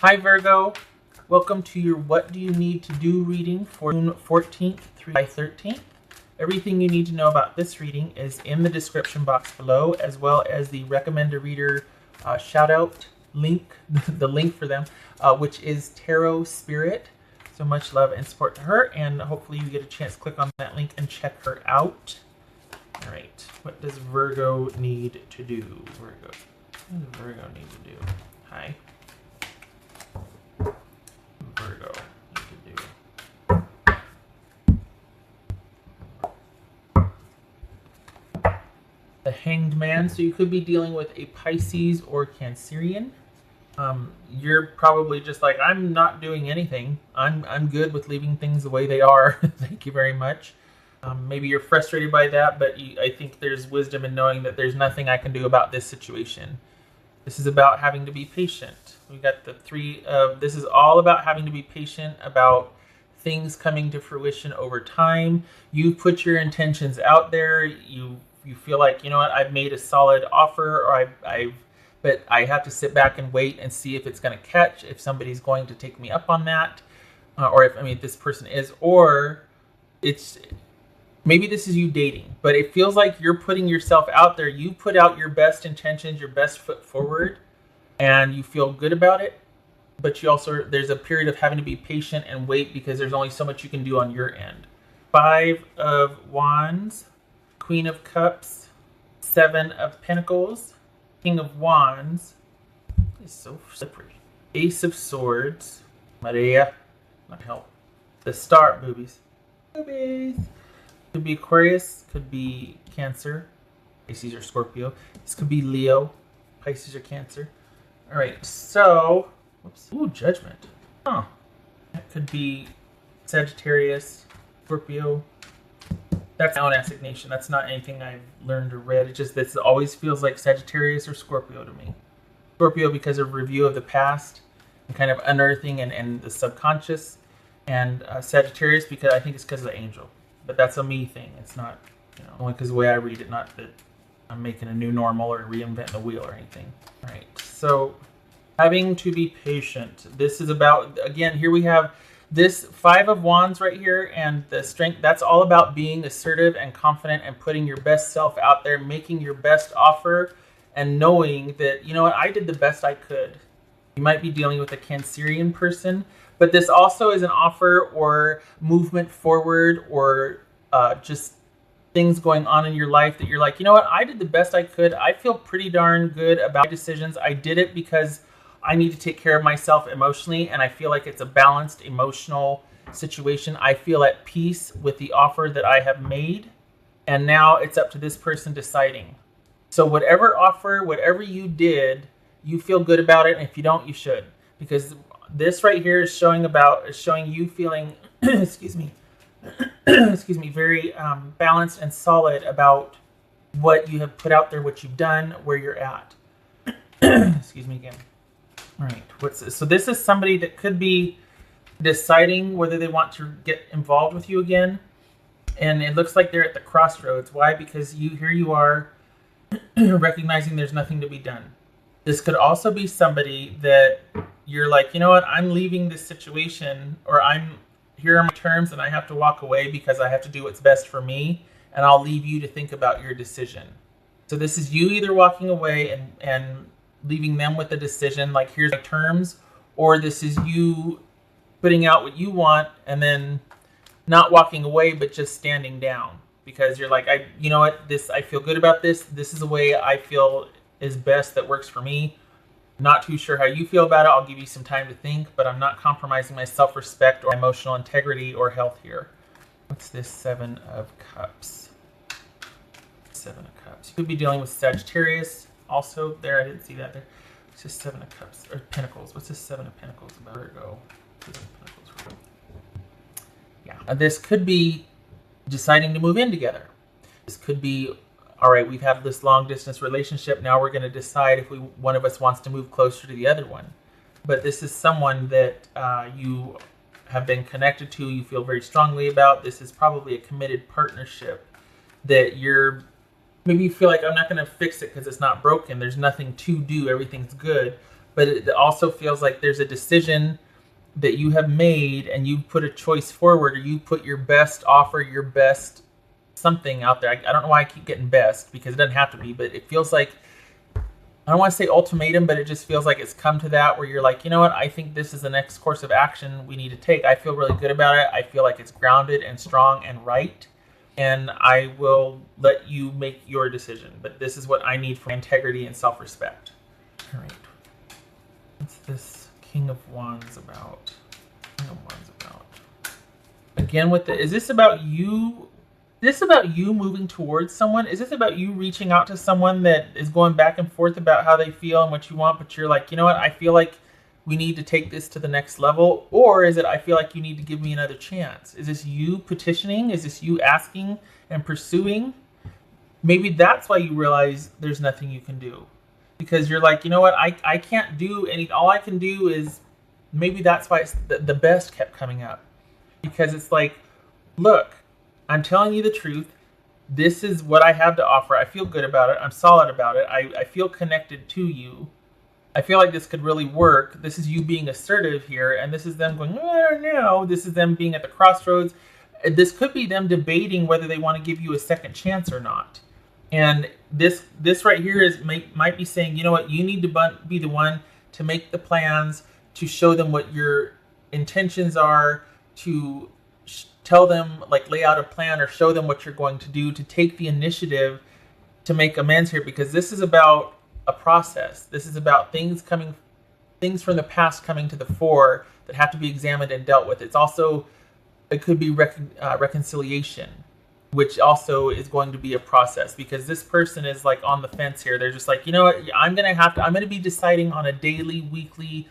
Hi Virgo, welcome to your What Do You Need to Do reading for June 14th through July 13th. Everything you need to know about this reading is in the description box below, as well as the Recommend a Reader shout out link, the link for them, which is Tarot Spirit. So much love and support to her, and hopefully you get a chance to click on that link and check her out. All right, what does Virgo need to do? Virgo, what does Virgo need to do? Hi. Virgo need to do. The Hanged Man. So you could be dealing with a Pisces or Cancerian. You're probably just like, I'm not doing anything. I'm good with leaving things the way they are. Thank you very much. Maybe you're frustrated by that, but I think there's wisdom in knowing that there's nothing I can do about this situation. This is about having to be patient. We got the three of, this is all about having to be patient about things coming to fruition over time. You put your intentions out there. You feel like, you know what, I've made a solid offer, or but I have to sit back and wait and see if it's going to catch, if somebody's going to take me up on that, or if this person is, or it's, maybe this is you dating, but it feels like you're putting yourself out there. You put out your best intentions, your best foot forward, and you feel good about it. But you also, there's a period of having to be patient and wait because there's only so much you can do on your end. 5 of Wands, Queen of Cups, 7 of Pentacles, King of Wands. It's so slippery. Ace of Swords, Maria, not help. The Star, boobies. Boobies. Could be Aquarius, could be Cancer, Pisces or Scorpio. This could be Leo, Pisces or Cancer. All right, so, whoops. Ooh, Judgment. Huh. That could be Sagittarius, Scorpio. That's my own assignation. That's not anything I've learned or read. It just, this always feels like Sagittarius or Scorpio to me. Scorpio because of review of the past and kind of unearthing and the subconscious. And Sagittarius because I think it's because of the angel. But that's a me thing. It's not, only because the way I read it, not that I'm making a new normal or reinventing the wheel or anything. All right, so having to be patient. This is about, again, here we have this 5 of Wands right here, and the strength, that's all about being assertive and confident and putting your best self out there, making your best offer, and knowing that, you know what, I did the best I could. You might be dealing with a Cancerian person, but this also is an offer or movement forward or just things going on in your life that you're like, you know what, I did the best I could. I feel pretty darn good about my decisions. I did it because I need to take care of myself emotionally, and I feel like it's a balanced emotional situation. I feel at peace with the offer that I have made, and now it's up to this person deciding. So whatever offer, whatever you did, you feel good about it, and if you don't, you should, because this right here is showing you feeling, excuse me, very balanced and solid about what you have put out there, what you've done, where you're at. Excuse me again. All right, what's this? So this is somebody that could be deciding whether they want to get involved with you again, and it looks like they're at the crossroads. Why? Because here you are recognizing there's nothing to be done. This could also be somebody that you're like, you know what, I'm leaving this situation, or here are my terms and I have to walk away because I have to do what's best for me, and I'll leave you to think about your decision. So this is you either walking away and leaving them with the decision, like here's my terms, or this is you putting out what you want and then not walking away but just standing down because you're like, you know what, I feel good about this. This is the way I feel is best, that works for me. Not too sure how you feel about it. I'll give you some time to think, but I'm not compromising my self-respect or emotional integrity or health here. What's this 7 of Cups? 7 of Cups. You could be dealing with Sagittarius. Also there, I didn't see that there. It's just 7 of Cups, or Pentacles. What's this 7 of Pentacles about? Virgo. Yeah. This could be deciding to move in together. This could be, all right, we've had this long distance relationship. Now we're going to decide if one of us wants to move closer to the other one. But this is someone that you have been connected to, you feel very strongly about. This is probably a committed partnership that maybe you feel like, I'm not going to fix it because it's not broken. There's nothing to do. Everything's good. but it also feels like there's a decision that you have made and you put a choice forward, or you put your best offer, your best something out there. I don't know why I keep getting best, because it doesn't have to be, but it feels like, I don't want to say ultimatum, but it just feels like it's come to that where you're like, you know what, I think this is the next course of action we need to take. I feel really good about it. I feel like it's grounded and strong and right. And I will let you make your decision. But this is what I need for integrity and self-respect. All right. What's this King of Wands about? King of Wands about. Again, with the, is this about you? Is this about you moving towards someone? Is this about you reaching out to someone that is going back and forth about how they feel and what you want, but you're like, you know what, I feel like we need to take this to the next level? Or is it, I feel like you need to give me another chance? Is this you petitioning? Is this you asking and pursuing? Maybe that's why you realize there's nothing you can do. Because you're like, you know what, I can't do any, all I can do is, maybe that's why it's the best kept coming up. Because it's like, look, I'm telling you the truth. This is what I have to offer. I feel good about it. I'm solid about it. I feel connected to you. I feel like this could really work. This is you being assertive here. And this is them going, I don't know. This is them being at the crossroads. This could be them debating whether they want to give you a second chance or not. And this right here is might be saying, you know what, you need to be the one to make the plans, to show them what your intentions are, to tell them, like, lay out a plan or show them what you're going to do, to take the initiative to make amends here, because this is about a process. This is about things from the past coming to the fore that have to be examined and dealt with. It's also, it could be reconciliation, which also is going to be a process, because this person is like on the fence here. They're just like, you know what, I'm going to be deciding on a daily, weekly,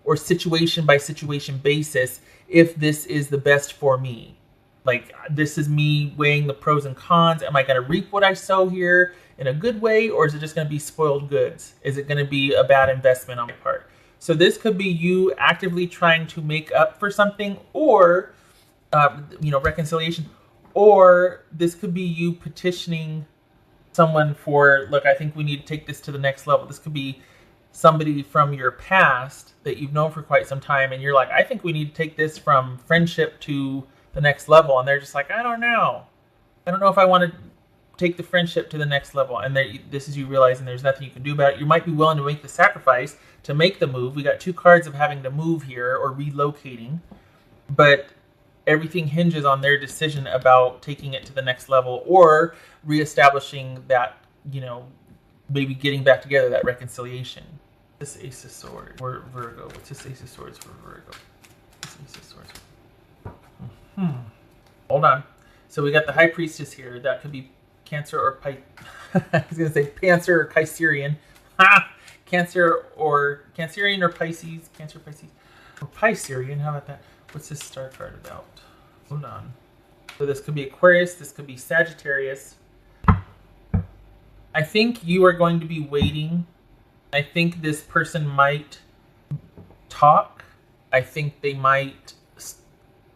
or situation by situation basis if this is the best for me. Like, this is me weighing the pros and cons. Am I going to reap what I sow here in a good way, or is it just going to be spoiled goods? Is it going to be a bad investment on my part? So this could be you actively trying to make up for something, or, reconciliation. Or this could be you petitioning someone for, look, I think we need to take this to the next level. This could be somebody from your past that you've known for quite some time, and you're like, I think we need to take this from friendship to the next level. And they're just like, I don't know if I want to take the friendship to the next level. And this is you realizing there's nothing you can do about it. You might be willing to make the sacrifice to make the move. We got 2 cards of having to move here or relocating, but everything hinges on their decision about taking it to the next level or reestablishing that, maybe getting back together, that reconciliation. This Ace of Swords for Virgo. What's this Ace of Swords for Virgo? This Ace of Swords. Hold on. So we got the High Priestess here. That could be Cancer or I was going to say Cancer or Cancerian. Cancer or Cancerian or Pisces. Cancer, Pisces. Or Piscerian. How about that? What's this star card about? Hold on. So this could be Aquarius. This could be Sagittarius. I think you are going to be waiting. I think this person might talk. I think they might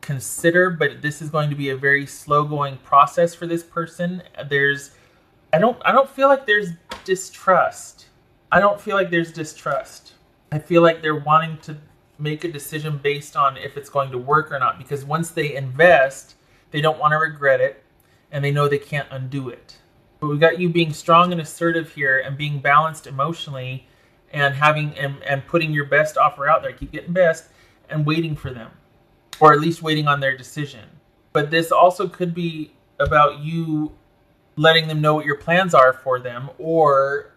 consider, but this is going to be a very slow going process for this person. I don't feel like there's distrust. I feel like they're wanting to make a decision based on if it's going to work or not, because once they invest, they don't want to regret it, and they know they can't undo it. But we got you being strong and assertive here, and being balanced emotionally, and having and putting your best offer out there. Keep getting best, and waiting for them, or at least waiting on their decision. But this also could be about you letting them know what your plans are for them, or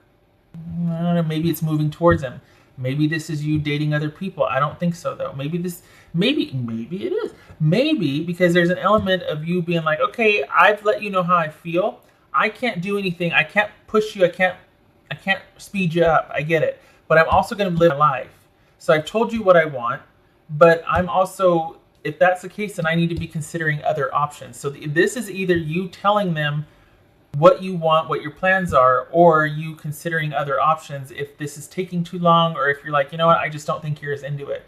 I don't know, maybe it's moving towards them. Maybe this is you dating other people. I don't think so, though. Maybe it is. Maybe because there's an element of you being like, okay, I've let you know how I feel. I can't do anything. I can't push you. I can't speed you up. I get it. But I'm also going to live my life. So I've told you what I want, but I'm also, if that's the case, then I need to be considering other options. So this is either you telling them what you want, what your plans are, or you considering other options if this is taking too long, or if you're like, you know what, I just don't think you're as into it.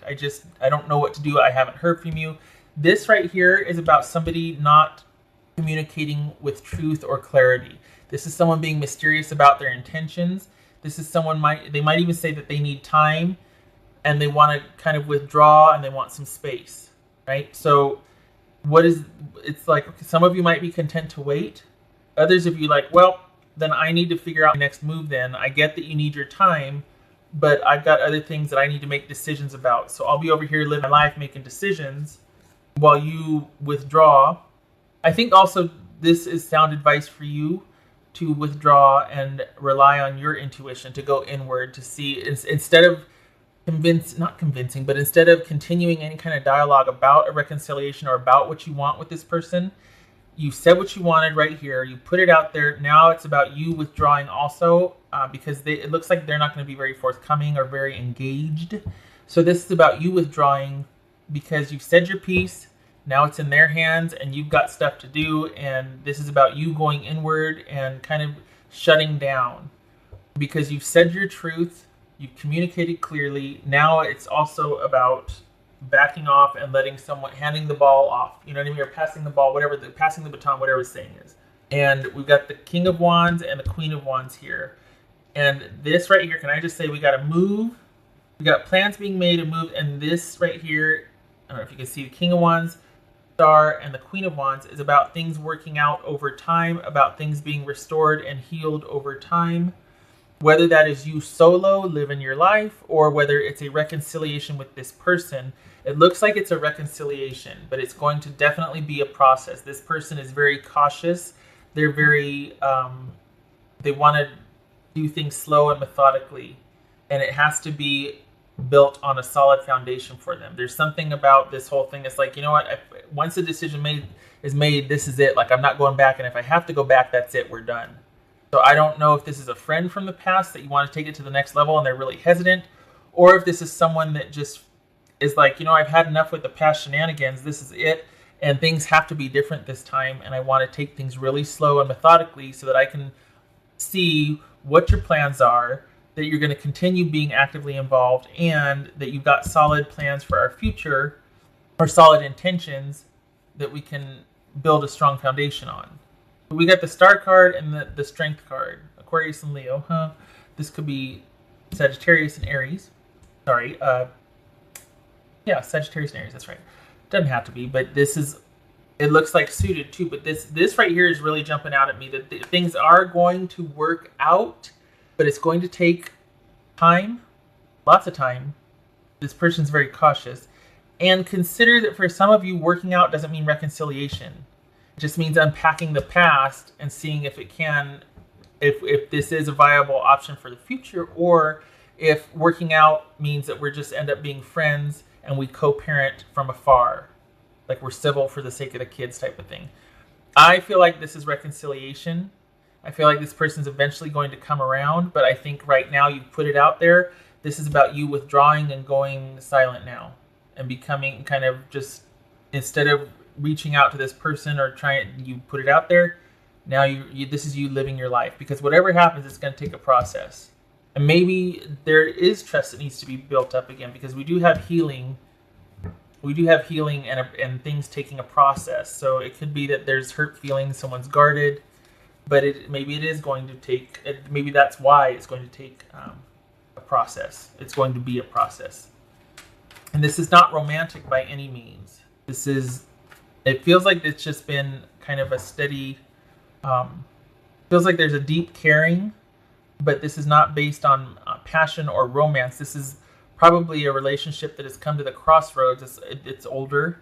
I don't know what to do. I haven't heard from you. This right here is about somebody not communicating with truth or clarity. This is someone being mysterious about their intentions. This is someone they might even say that they need time and they want to kind of withdraw and they want some space, right? So it's like, okay, some of you might be content to wait. Others of you like, well, then I need to figure out my next move then. I get that you need your time, but I've got other things that I need to make decisions about. So I'll be over here living my life, making decisions while you withdraw. I think also this is sound advice for you to withdraw and rely on your intuition, to go inward, to see, instead of instead of continuing any kind of dialogue about a reconciliation or about what you want with this person. You said what you wanted right here. You put it out there. Now it's about you withdrawing also, because it looks like they're not going to be very forthcoming or very engaged. So this is about you withdrawing because you've said your piece. Now it's in their hands and you've got stuff to do. And this is about you going inward and kind of shutting down because you've said your truth. You've communicated clearly. Now it's also about backing off and letting someone, handing the ball off. You know what I mean? Or passing the ball, passing the baton, whatever the saying is. And we've got the King of Wands and the Queen of Wands here. And this right here, can I just say we got to move? We got plans being made to move. And this right here, I don't know if you can see the King of Wands, Star, and the Queen of Wands is about things working out over time, about things being restored and healed over time. Whether that is you solo living your life or whether it's a reconciliation with this person, it looks like it's a reconciliation, but it's going to definitely be a process. This person is very cautious. They're very, they want to do things slow and methodically, and it has to be built on a solid foundation for them. There's something about this whole thing. It's like, you know what? Once a decision is made, this is it. Like, I'm not going back, and if I have to go back, that's it. We're done. So I don't know if this is a friend from the past that you want to take it to the next level and they're really hesitant, or if this is someone that just is like, you know, I've had enough with the past shenanigans. This is it. And things have to be different this time. And I want to take things really slow and methodically so that I can see what your plans are, that you're going to continue being actively involved, and that you've got solid plans for our future or solid intentions that we can build a strong foundation on. We got the Star card and the Strength card. Aquarius and Leo, huh? This could be Sagittarius and Aries. Sorry. Yeah, Sagittarius and Aries, that's right. Doesn't have to be, but this is, it looks like suited too, but this right here is really jumping out at me that things are going to work out, but it's going to take time, lots of time. This person's very cautious. And consider that for some of you, working out doesn't mean reconciliation. Just means unpacking the past and seeing if it can, if this is a viable option for the future, or if working out means that we're just end up being friends and we co-parent from afar, like we're civil for the sake of the kids type of thing. I feel like this is reconciliation. I feel like this person's eventually going to come around, but I think right now you've put it out there. This is about you withdrawing and going silent now and becoming kind of just, instead of reaching out to this person or trying, you put it out there. Now this is you living your life, because whatever happens, it's going to take a process. And maybe there is trust that needs to be built up again, because we do have healing. We do have healing and things taking a process. So it could be that there's hurt feelings, someone's guarded, but maybe it is going to take, maybe that's why it's going to take a process. It's going to be a process. And this is not romantic by any means. This is, it feels like it's just been kind of a steady, feels like there's a deep caring, but this is not based on passion or romance. This is probably a relationship that has come to the crossroads. It's older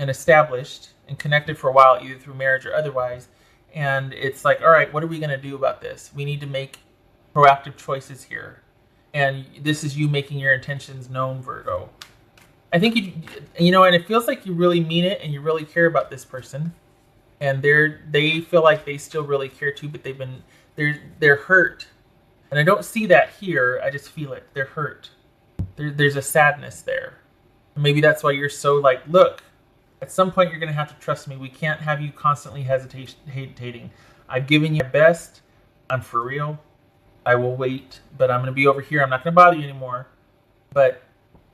and established and connected for a while, either through marriage or otherwise. And it's like, all right, what are we going to do about this? We need to make proactive choices here. And this is you making your intentions known, Virgo. I think you know, and it feels like you really mean it and you really care about this person, and they feel like they still really care too, but they're hurt, and I don't see that here. I just feel it. They're hurt. There's a sadness there. Maybe that's why you're so like, look, at some point you're gonna have to trust me. We can't have you constantly hesitating. I've given you my best. I'm for real. I will wait, but I'm gonna be over here. I'm not gonna bother you anymore. But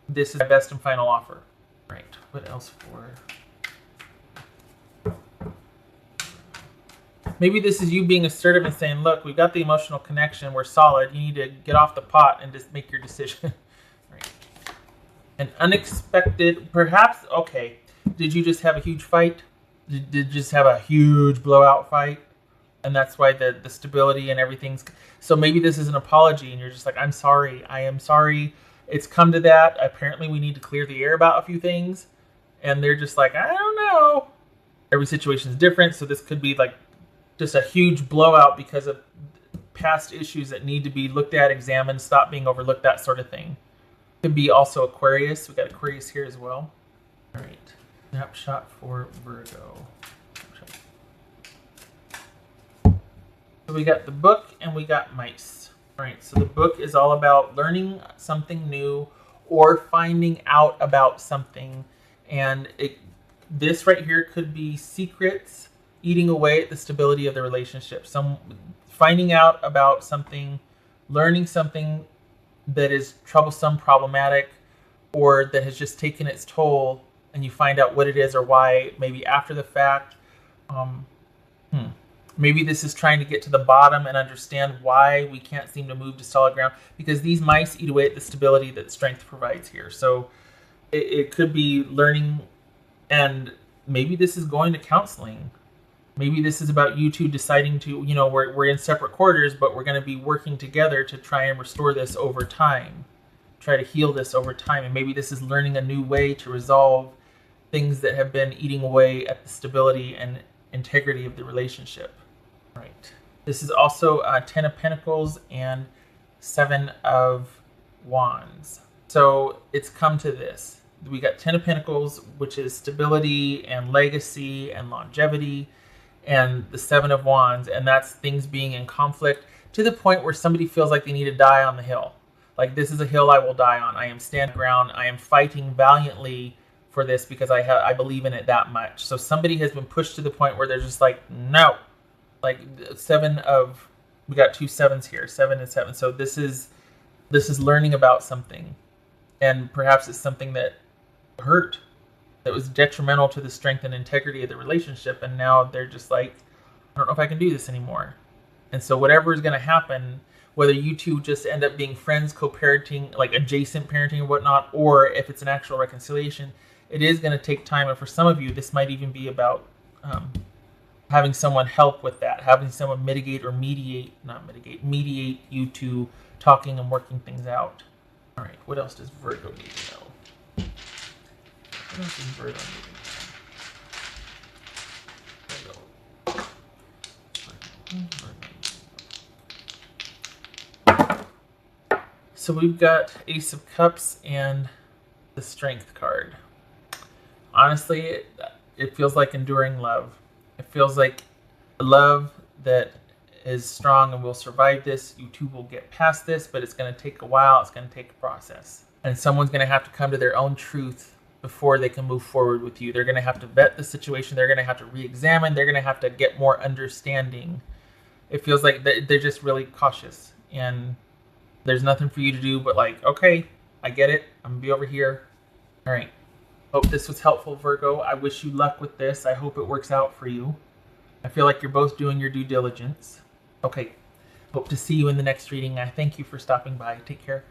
this is my best and final offer. Right. What else for? Maybe this is you being assertive and saying, look, we've got the emotional connection. We're solid. You need to get off the pot and just make your decision. Right. An unexpected, perhaps, okay. Did you just have a huge fight? Did you just have a huge blowout fight? And that's why the stability and everything's... So maybe this is an apology and you're just like, I'm sorry. I am sorry. It's come to that. Apparently we need to clear the air about a few things. And they're just like, I don't know. Every situation is different. So this could be like just a huge blowout because of past issues that need to be looked at, examined, stop being overlooked, that sort of thing. Could be also Aquarius. We got Aquarius here as well. All right. Snapshot for Virgo. So we got the book and we got mice. All right. So the book is all about learning something new or finding out about something. And this right here could be secrets eating away at the stability of the relationship. Finding out about something, learning something that is troublesome, problematic, or that has just taken its toll, and you find out what it is or why, maybe after the fact. Maybe this is trying to get to the bottom and understand why we can't seem to move to solid ground, because these mice eat away at the stability that strength provides here. So it could be learning, and maybe this is going to counseling. Maybe this is about you two deciding to, we're in separate quarters, but we're going to be working together to try and restore this over time, try to heal this over time. And maybe this is learning a new way to resolve things that have been eating away at the stability and integrity of the relationship. Right. This is also 10 of Pentacles and 7 of Wands. So it's come to this. We got 10 of Pentacles, which is stability and legacy and longevity, and the 7 of Wands, and that's things being in conflict to the point where somebody feels like they need to die on the hill. Like, this is a hill I will die on. I am standing ground. I am fighting valiantly for this because I believe in it that much. So somebody has been pushed to the point where they're just like, no. Like we got 2 7s here, 7 and 7. So this is learning about something, and perhaps it's something that hurt, that was detrimental to the strength and integrity of the relationship, and now they're just like, I don't know if I can do this anymore. And so whatever is going to happen, whether you two just end up being friends, co-parenting, like adjacent parenting or whatnot, or if it's an actual reconciliation, it is going to take time. And for some of you, this might even be about having someone help with that, having someone mediate you two talking and working things out. All right, what else does Virgo need to know? What else does Virgo need to know? So we've got Ace of Cups and the Strength card. Honestly, it feels like enduring love. It feels like a love that is strong and will survive this. You two will get past this, but it's going to take a while. It's going to take a process. And someone's going to have to come to their own truth before they can move forward with you. They're going to have to vet the situation. They're going to have to re-examine. They're going to have to get more understanding. It feels like they're just really cautious. And there's nothing for you to do but like, okay, I get it. I'm going to be over here. All right. Hope this was helpful, Virgo. I wish you luck with this. I hope it works out for you. I feel like you're both doing your due diligence. Okay. Hope to see you in the next reading. I thank you for stopping by. Take care.